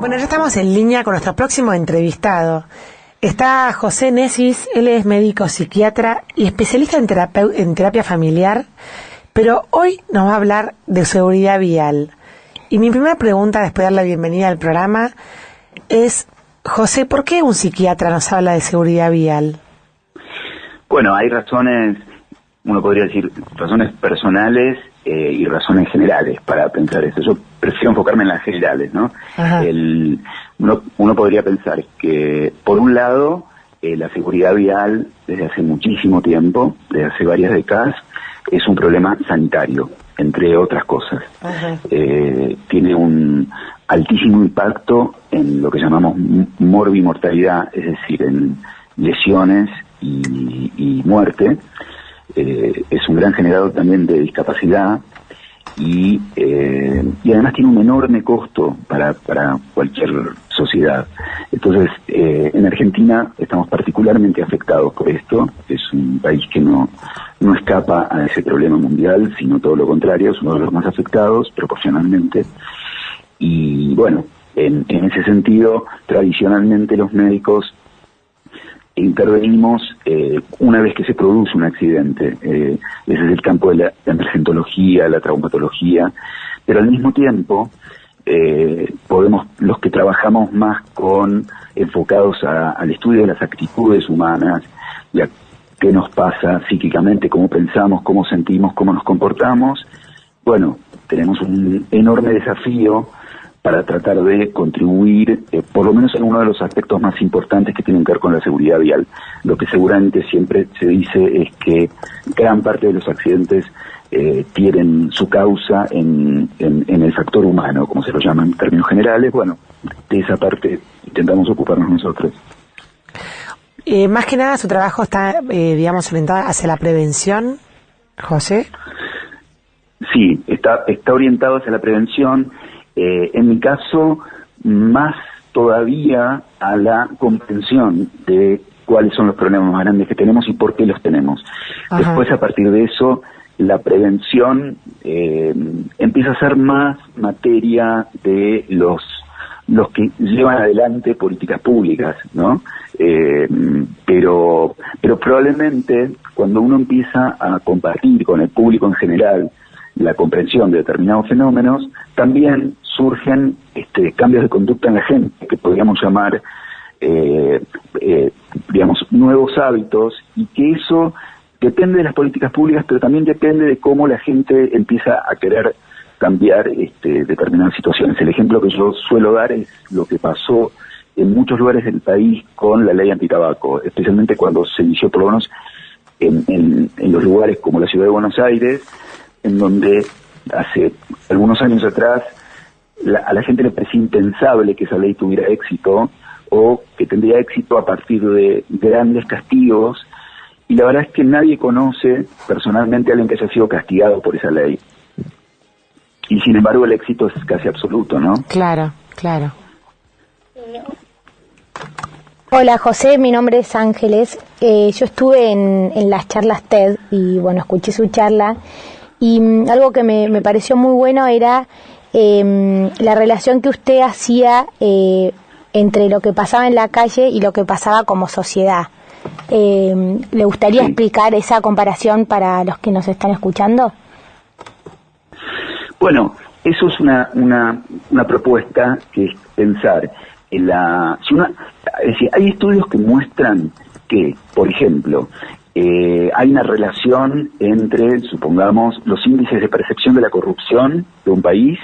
Bueno, ya estamos en línea con nuestro próximo entrevistado. Está José Nesis, él es médico psiquiatra y especialista en terapia familiar, pero hoy nos va a hablar de seguridad vial. Y mi primera pregunta, después de dar la bienvenida al programa, es, José, ¿por qué un psiquiatra nos habla de seguridad vial? Bueno, hay razones, uno podría decir, razones personales y razones generales para pensar esto. Yo prefiero enfocarme en las generales, ¿no? Uno podría pensar que, por un lado, la seguridad vial, desde hace muchísimo tiempo, desde hace varias décadas, es un problema sanitario, entre otras cosas. Tiene un altísimo impacto en lo que llamamos morbimortalidad, es decir, en lesiones y muerte. Es un gran generador también de discapacidad y además tiene un enorme costo para cualquier sociedad. Entonces, en Argentina estamos particularmente afectados por esto. Es un país que no escapa a ese problema mundial, sino todo lo contrario, es uno de los más afectados proporcionalmente. Y bueno, en ese sentido, tradicionalmente los médicos intervenimos una vez que se produce un accidente. Ese es el campo de la emergentología, la traumatología, pero al mismo tiempo los que trabajamos más enfocados al estudio de las actitudes humanas y a qué nos pasa psíquicamente, cómo pensamos, cómo sentimos, cómo nos comportamos, bueno, tenemos un enorme desafío para tratar de contribuir, por lo menos en uno de los aspectos más importantes que tienen que ver con la seguridad vial. Lo que seguramente siempre se dice es que gran parte de los accidentes tienen su causa en el factor humano, como se lo llama en términos generales. Bueno, de esa parte intentamos ocuparnos nosotros. Más que nada, su trabajo está, orientado hacia la prevención, José. Sí, está orientado hacia la prevención. En mi caso, más todavía a la comprensión de cuáles son los problemas más grandes que tenemos y por qué los tenemos. Ajá. Después, a partir de eso, la prevención empieza a ser más materia de los que llevan adelante políticas públicas, ¿no? Pero probablemente cuando uno empieza a compartir con el público en general la comprensión de determinados fenómenos, también surgen cambios de conducta en la gente, que podríamos llamar, nuevos hábitos, y que eso depende de las políticas públicas, pero también depende de cómo la gente empieza a querer cambiar determinadas situaciones. El ejemplo que yo suelo dar es lo que pasó en muchos lugares del país con la ley antitabaco, especialmente cuando se inició, por lo menos en los lugares como la ciudad de Buenos Aires, en donde hace algunos años atrás a la gente le parecía impensable que esa ley tuviera éxito, o que tendría éxito a partir de grandes castigos, y la verdad es que nadie conoce personalmente a alguien que haya sido castigado por esa ley. Y sin embargo el éxito es casi absoluto, ¿no? Claro, claro. Hola José, mi nombre es Ángeles. Yo estuve en las charlas TED y bueno, escuché su charla. Y algo que me pareció muy bueno era la relación que usted hacía entre lo que pasaba en la calle y lo que pasaba como sociedad. ¿Le gustaría explicar esa comparación para los que nos están escuchando? Bueno, eso es una propuesta, que es pensar en es decir, hay estudios que muestran que, por ejemplo, hay una relación entre, supongamos, los índices de percepción de la corrupción de un país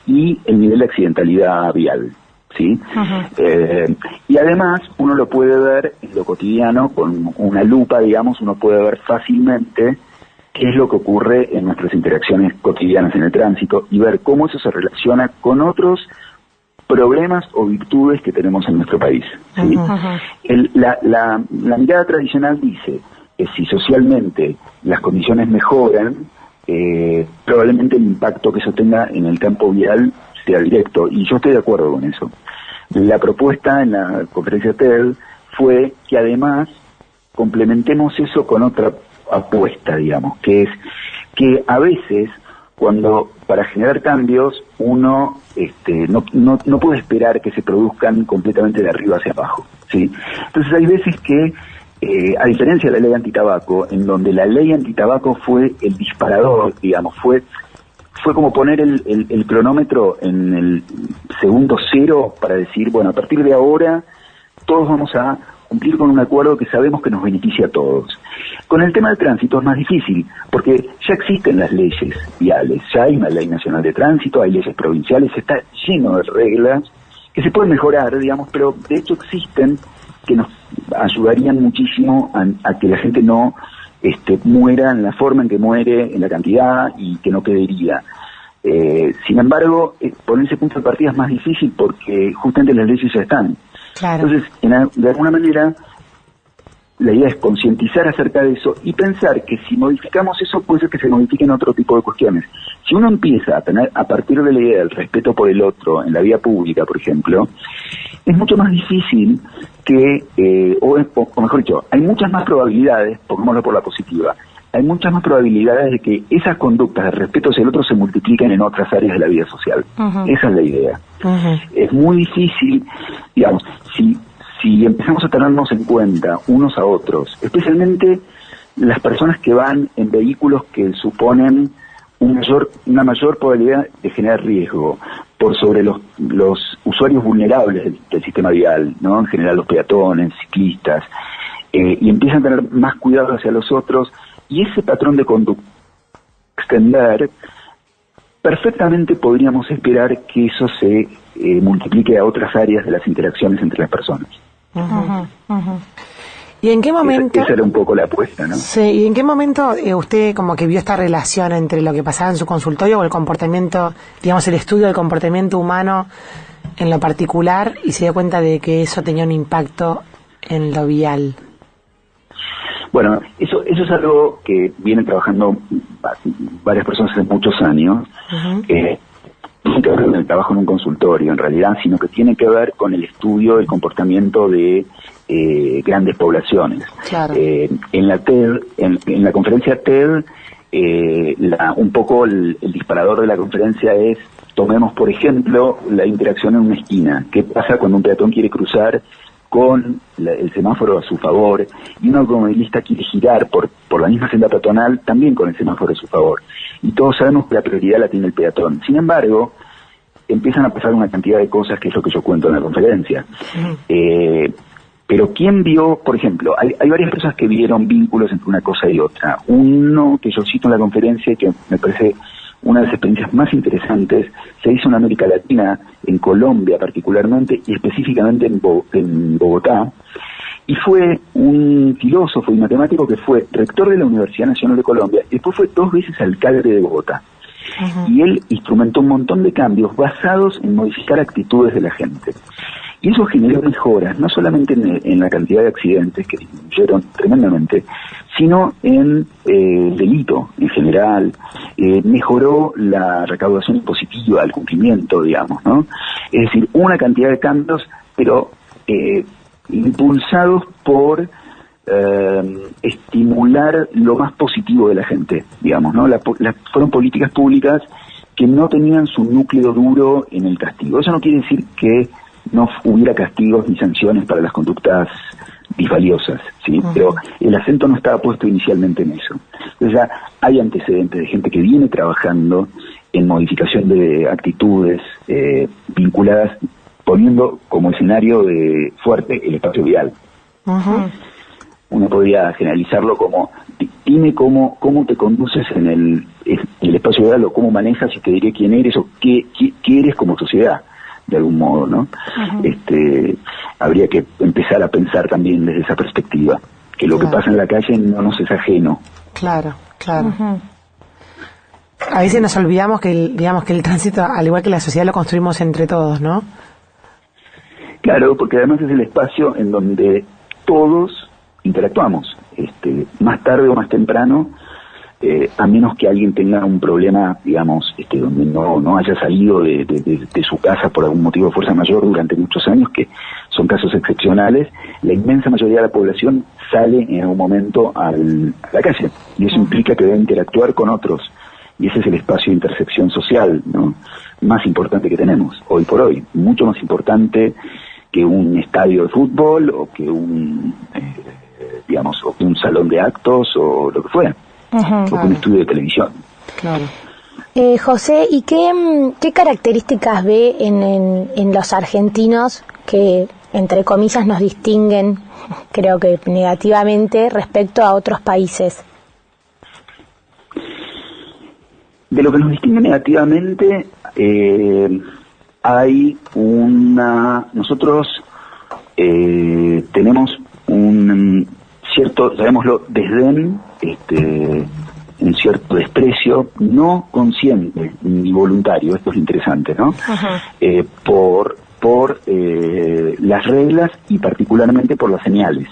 y el nivel de accidentalidad vial, ¿sí? Y además uno lo puede ver en lo cotidiano, con una lupa, digamos, uno puede ver fácilmente qué es lo que ocurre en nuestras interacciones cotidianas en el tránsito y ver cómo eso se relaciona con otros problemas o virtudes que tenemos en nuestro país, ¿sí? La mirada tradicional dice que si socialmente las condiciones mejoran, probablemente el impacto que eso tenga en el campo vial sea directo, y yo estoy de acuerdo con eso. La propuesta en la conferencia TED fue que además complementemos eso con otra apuesta, digamos, que es que a veces, cuando para generar cambios uno no puede esperar que se produzcan completamente de arriba hacia abajo, ¿sí? Entonces hay veces que, a diferencia de la ley antitabaco, en donde la ley antitabaco fue el disparador, digamos, fue como poner el cronómetro en el segundo cero para decir, bueno, a partir de ahora todos vamos a cumplir con un acuerdo que sabemos que nos beneficia a todos. Con el tema del tránsito es más difícil, porque ya existen las leyes viales, ya hay una ley nacional de tránsito, hay leyes provinciales, está lleno de reglas que se pueden mejorar, digamos, pero de hecho existen, que nos ayudarían muchísimo a que la gente no muera en la forma en que muere, en la cantidad, y que no quede herida. Sin embargo, poner ese punto de partida es más difícil porque justamente las leyes ya están. Claro. Entonces, de alguna manera, la idea es concientizar acerca de eso y pensar que si modificamos eso, puede ser que se modifiquen otro tipo de cuestiones. Si uno empieza a tener, a partir de la idea del respeto por el otro en la vía pública, por ejemplo, es mucho más difícil que, o mejor dicho, hay muchas más probabilidades, pongámoslo por la positiva, hay muchas más probabilidades de que esas conductas de respeto hacia el otro se multipliquen en otras áreas de la vida social. Esa es la idea. Es muy difícil, digamos, si empezamos a tenernos en cuenta unos a otros, especialmente las personas que van en vehículos que suponen una mayor probabilidad de generar riesgo por sobre los usuarios vulnerables del sistema vial, ¿no? En general los peatones, ciclistas, y empiezan a tener más cuidado hacia los otros, y ese patrón de conducta extender, perfectamente podríamos esperar que eso se multiplique a otras áreas de las interacciones entre las personas. ¿Y en qué momento? Esa era un poco la apuesta, ¿no? Sí, ¿y en qué momento usted como que vio esta relación entre lo que pasaba en su consultorio o el comportamiento, digamos, el estudio del comportamiento humano en lo particular, y se dio cuenta de que eso tenía un impacto en lo vial? Bueno, eso es algo que vienen trabajando varias personas hace muchos años. No tiene que ver con el trabajo en un consultorio, en realidad, sino que tiene que ver con el estudio del comportamiento de grandes poblaciones. Claro. En la TED, en la conferencia TED, un poco el disparador de la conferencia es: tomemos, por ejemplo, la interacción en una esquina. ¿Qué pasa cuando un peatón quiere cruzar con el semáforo a su favor y un automovilista quiere girar por la misma senda peatonal también con el semáforo a su favor? Y todos sabemos que la prioridad la tiene el peatón. Sin embargo, empiezan a pasar una cantidad de cosas, que es lo que yo cuento en la conferencia. Pero ¿quién vio, por ejemplo, hay varias personas que vieron vínculos entre una cosa y otra? Uno que yo cito en la conferencia, que me parece una de las experiencias más interesantes, se hizo en América Latina, en Colombia particularmente, y específicamente en Bogotá, y fue un filósofo y matemático que fue rector de la Universidad Nacional de Colombia, y después fue 2 veces alcalde de Bogotá. Y él instrumentó un montón de cambios basados en modificar actitudes de la gente. Y eso generó mejoras, no solamente en la cantidad de accidentes, que disminuyeron tremendamente, sino en el delito en general. Mejoró la recaudación impositiva, el cumplimiento, digamos, ¿no? Es decir, una cantidad de cambios, pero impulsados por estimular lo más positivo de la gente, digamos, ¿no? Fueron políticas públicas que no tenían su núcleo duro en el castigo. Eso no quiere decir que no hubiera castigos ni sanciones para las conductas disvaliosas, ¿sí? Pero el acento no estaba puesto inicialmente en eso. Entonces ya hay antecedentes de gente que viene trabajando en modificación de actitudes vinculadas, poniendo como escenario fuerte el espacio vial. Uno podría generalizarlo como: dime cómo te conduces en el espacio vial, o cómo manejas, y te diré quién eres o qué eres como sociedad, de algún modo, ¿no? Habría que empezar a pensar también desde esa perspectiva, que lo que pasa en la calle no nos es ajeno. Claro. A veces nos olvidamos que el tránsito, al igual que la sociedad, lo construimos entre todos, ¿no? Claro, porque además es el espacio en donde todos interactuamos, más tarde o más temprano, a menos que alguien tenga un problema, digamos, donde no haya salido de su casa por algún motivo de fuerza mayor durante muchos años, que son casos excepcionales. La inmensa mayoría de la población sale en algún momento a la calle, y eso implica que debe interactuar con otros. y ese es el espacio de intersección social, ¿no?, más importante que tenemos hoy por hoy, mucho más importante que un estadio de fútbol o que un o que un salón de actos o lo que fuera, o que un estudio de televisión. Claro. José, ¿y qué características ve en los argentinos que, entre comillas, nos distinguen, creo que negativamente, respecto a otros países? De lo que nos distingue negativamente, hay nosotros tenemos un cierto, llamémoslo, desdén, un cierto desprecio no consciente ni voluntario, esto es interesante, ¿no? Por las reglas y particularmente por las señales.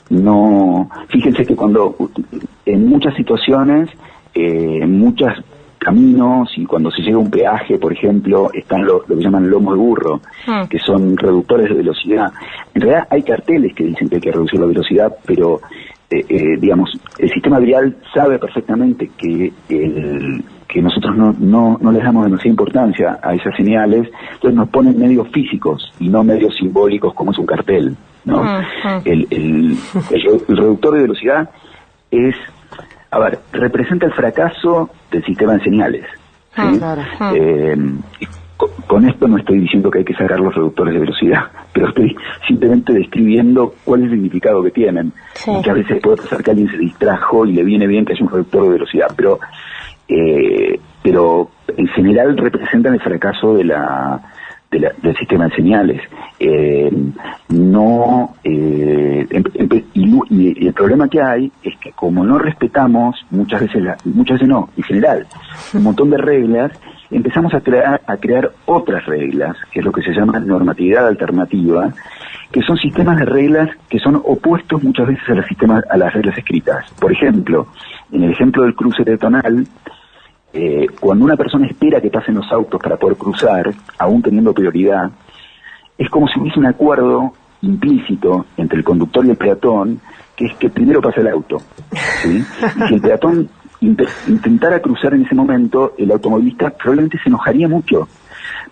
No, fíjense que cuando en muchas situaciones, en muchos caminos, y cuando se llega a un peaje, por ejemplo, están lo que llaman lomo de burro, que son reductores de velocidad. En realidad hay carteles que dicen que hay que reducir la velocidad, pero el sistema vial sabe perfectamente que nosotros no les damos demasiada importancia a esas señales, entonces nos ponen medios físicos y no medios simbólicos como es un cartel, ¿no? El reductor de velocidad representa el fracaso del sistema de señales, ¿sí? Con esto no estoy diciendo que hay que sacar los reductores de velocidad, pero estoy simplemente describiendo cuál es el significado que tienen. Muchas veces puede pasar que alguien se distrajo y le viene bien que haya un reductor de velocidad, pero en general representan el fracaso del sistema de señales. Y el problema que hay es que como no respetamos muchas veces no, en general, un montón de reglas, empezamos a crear otras reglas, que es lo que se llama normatividad alternativa, que son sistemas de reglas que son opuestos muchas veces a las reglas escritas. Por ejemplo, en el ejemplo del cruce peatonal, cuando una persona espera que pasen los autos para poder cruzar, aún teniendo prioridad, es como si hubiese un acuerdo implícito entre el conductor y el peatón, que es que primero pasa el auto, ¿sí? Y si el peatón intentara cruzar en ese momento, el automovilista probablemente se enojaría mucho,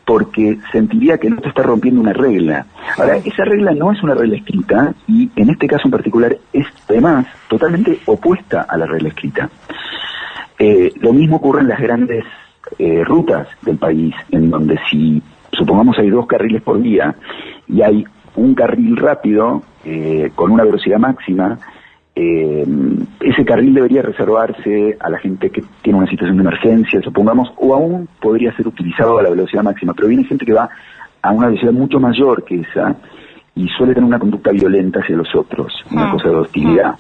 porque sentiría que el otro está rompiendo una regla. Ahora, esa regla no es una regla escrita, y en este caso en particular es además totalmente opuesta a la regla escrita. Lo mismo ocurre en las grandes rutas del país, en donde si, supongamos, hay 2 carriles por vía, y hay un carril rápido con una velocidad máxima, ese carril debería reservarse a la gente que tiene una situación de emergencia, supongamos, o aún podría ser utilizado a la velocidad máxima, pero viene gente que va a una velocidad mucho mayor que esa y suele tener una conducta violenta hacia los otros, una cosa de hostilidad.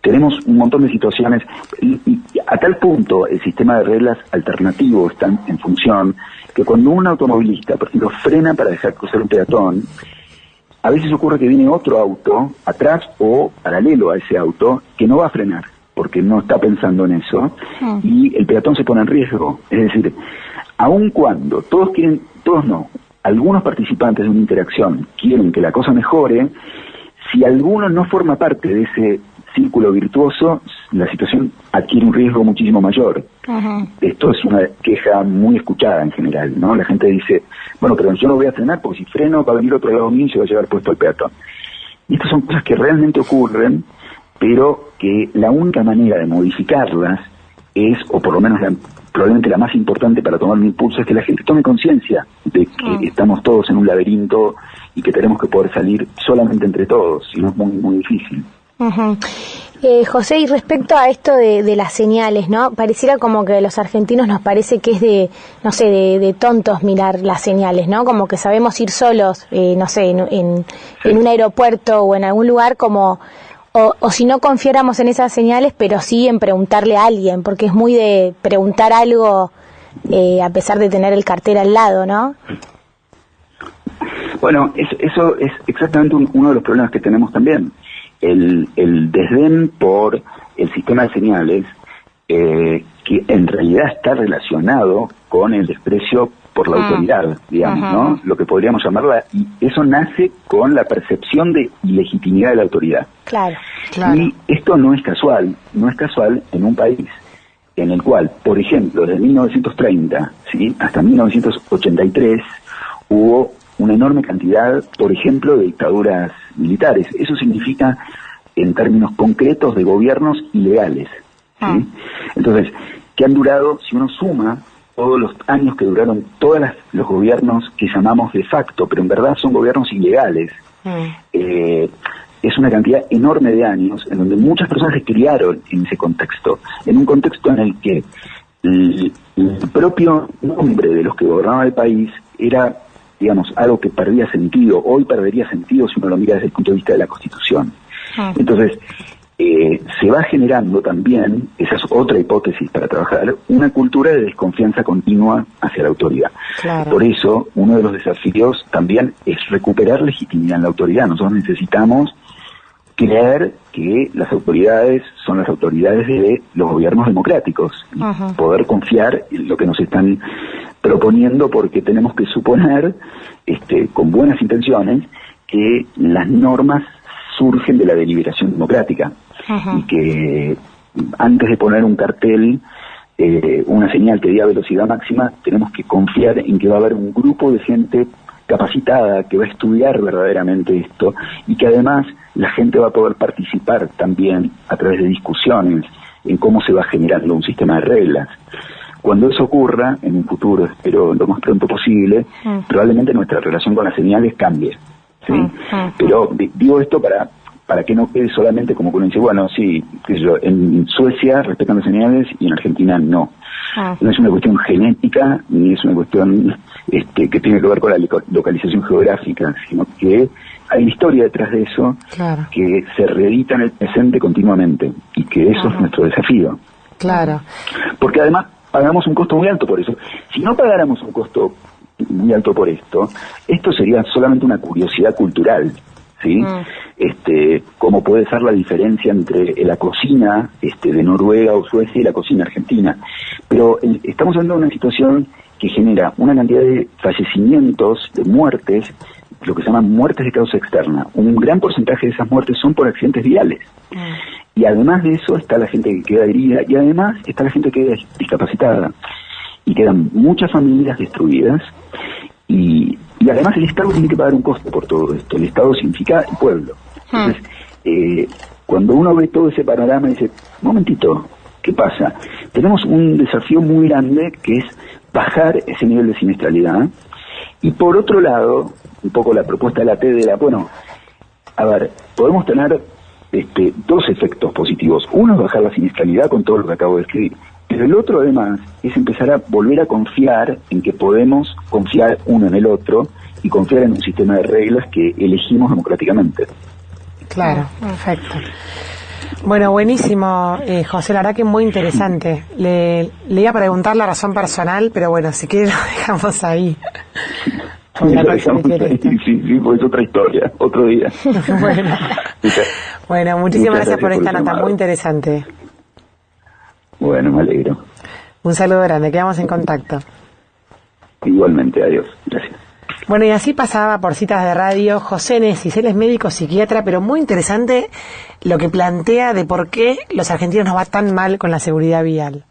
Tenemos un montón de situaciones y a tal punto el sistema de reglas alternativo está en función que cuando un automovilista, por ejemplo, frena para dejar cruzar un peatón, a veces ocurre que viene otro auto atrás o paralelo a ese auto que no va a frenar porque no está pensando en eso y el peatón se pone en riesgo. Es decir, aun cuando algunos participantes de una interacción quieren que la cosa mejore, si alguno no forma parte de ese círculo virtuoso, la situación adquiere un riesgo muchísimo mayor. Esto es una queja muy escuchada en general, ¿no? La gente dice, bueno, pero yo no voy a frenar porque si freno va a venir otro lado mío y se va a llevar puesto al peatón. Y estas son cosas que realmente ocurren, pero que la única manera de modificarlas es, o por lo menos probablemente la más importante para tomar un impulso, es que la gente tome conciencia de que estamos todos en un laberinto y que tenemos que poder salir solamente entre todos, y no es muy, muy difícil. José, y respecto a esto de las señales, ¿no? Pareciera como que a los argentinos nos parece que es de tontos mirar las señales, ¿no? Como que sabemos ir solos, en un aeropuerto o en algún lugar, como o si no confiáramos en esas señales, pero sí en preguntarle a alguien, porque es muy de preguntar algo a pesar de tener el cartel al lado, ¿no? Bueno, eso es exactamente uno de los problemas que tenemos también. El desdén por el sistema de señales, que en realidad está relacionado con el desprecio por la autoridad, digamos, ¿no? Lo que podríamos llamarla, y eso nace con la percepción de ilegitimidad de la autoridad. Claro. Y esto no es casual en un país en el cual, por ejemplo, desde 1930, ¿sí?, hasta 1983, hubo una enorme cantidad, por ejemplo, de dictaduras militares. Eso significa, en términos concretos, de gobiernos ilegales, ¿sí? Entonces, que han durado, si uno suma todos los años que duraron todos los gobiernos que llamamos de facto, pero en verdad son gobiernos ilegales, es una cantidad enorme de años en donde muchas personas se criaron en ese contexto, en un contexto en el que el propio nombre de los que gobernaban el país era, digamos, algo que perdía sentido. Hoy perdería sentido si uno lo mira desde el punto de vista de la Constitución. Entonces, se va generando también, esa es otra hipótesis para trabajar, una cultura de desconfianza continua hacia la autoridad. Claro. Por eso, uno de los desafíos también es recuperar legitimidad en la autoridad. Nosotros necesitamos creer que las autoridades son las autoridades de los gobiernos democráticos, y poder confiar en lo que nos están proponiendo, porque tenemos que suponer, con buenas intenciones, que las normas surgen de la deliberación democrática, y que antes de poner un cartel, una señal que diga velocidad máxima, tenemos que confiar en que va a haber un grupo de gente capacitada que va a estudiar verdaderamente esto, y que además la gente va a poder participar también a través de discusiones en cómo se va generando un sistema de reglas. Cuando eso ocurra, en un futuro, espero lo más pronto posible, probablemente nuestra relación con las señales cambie, ¿sí? Pero digo esto para que no quede solamente como que uno dice, bueno, sí, qué sé yo, en Suecia respetan las señales y en Argentina no. No es una cuestión genética, ni es una cuestión que tiene que ver con la localización geográfica, sino que hay una historia detrás de eso, claro, que se reedita en el presente continuamente, y que eso es nuestro desafío. Claro. Porque además pagamos un costo muy alto por eso. Si no pagáramos un costo muy alto por esto sería solamente una curiosidad cultural, ¿sí? Como puede ser la diferencia entre la cocina de Noruega o Suecia y la cocina argentina. Pero estamos hablando de una situación que genera una cantidad de fallecimientos, de muertes, lo que se llaman muertes de causa externa. Un gran porcentaje de esas muertes son por accidentes viales. Y además de eso está la gente que queda herida, y además está la gente que queda discapacitada. Y quedan muchas familias destruidas, y además el Estado tiene que pagar un costo por todo esto. El Estado significa el pueblo. Entonces, cuando uno ve todo ese panorama, dice, momentito, ¿qué pasa? Tenemos un desafío muy grande, que es bajar ese nivel de siniestralidad. Y por otro lado, un poco la propuesta de la TED era, bueno, a ver, podemos tener dos efectos positivos. Uno es bajar la siniestralidad con todo lo que acabo de escribir, pero el otro además es empezar a volver a confiar en que podemos confiar uno en el otro y confiar en un sistema de reglas que elegimos democráticamente. Claro, perfecto. Bueno, buenísimo, José, la verdad que muy interesante. Le iba a preguntar la razón personal, pero bueno, si quiere lo dejamos ahí. Sí, pues es otra historia, otro día. Bueno, muchísimas gracias por esta nota, muy interesante. Bueno, me alegro. Un saludo grande, quedamos en contacto. Igualmente, adiós, gracias. Bueno, y así pasaba por Citas de Radio José Nesis. Él es médico psiquiatra, pero muy interesante lo que plantea de por qué los argentinos nos va tan mal con la seguridad vial.